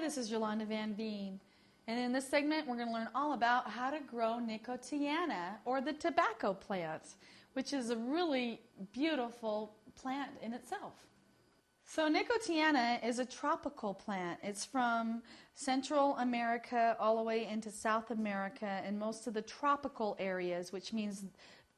this is Yolanda Van Veen, and in this segment we're going to learn all about how to grow Nicotiana, or the tobacco plant, which is a really beautiful plant in itself. So Nicotiana is a tropical plant. It's from Central America all the way into South America and most of the tropical areas, which means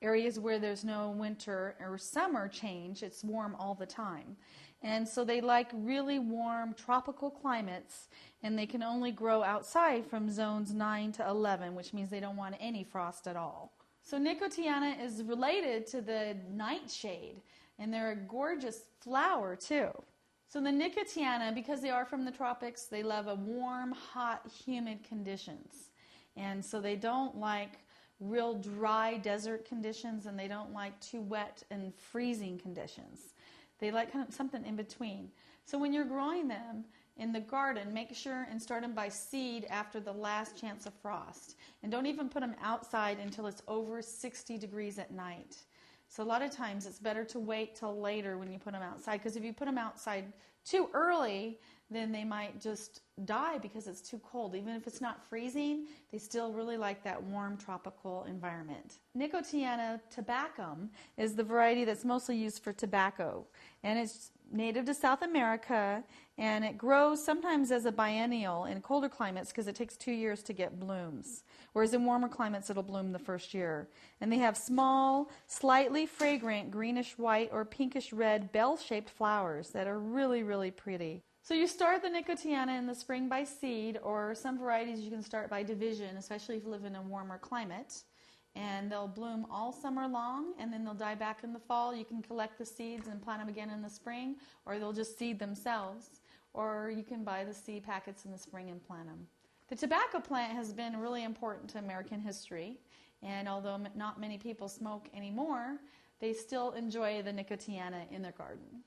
areas where there's no winter or summer change. It's warm all the time. And so they like really warm tropical climates, and they can only grow outside from zones 9 to 11, which means they don't want any frost at all. So Nicotiana is related to the nightshade, and they're a gorgeous flower too. So the Nicotiana, because they are from the tropics, they love a warm, hot, humid conditions. And so they don't like real dry desert conditions, and they don't like too wet and freezing conditions. They like kind of something in between. So when you're growing them in the garden, make sure and start them by seed after the last chance of frost. And don't even put them outside until it's over 60 degrees at night. So a lot of times it's better to wait till later when you put them outside, because if you put them outside too early, then they might just die because it's too cold. Even if it's not freezing, they still really like that warm tropical environment. Nicotiana tabacum is the variety that's mostly used for tobacco, and it's native to South America, and it grows sometimes as a biennial in colder climates because it takes 2 years to get blooms, whereas in warmer climates it'll bloom the first year. And they have small, slightly fragrant greenish white or pinkish red bell-shaped flowers that are really, really pretty. So you start the Nicotiana in the spring by seed, or some varieties you can start by division, especially if you live in a warmer climate. And they'll bloom all summer long, and then they'll die back in the fall. You can collect the seeds and plant them again in the spring, or they'll just seed themselves. Or you can buy the seed packets in the spring and plant them. The tobacco plant has been really important to American history, and although not many people smoke anymore, they still enjoy the Nicotiana in their garden.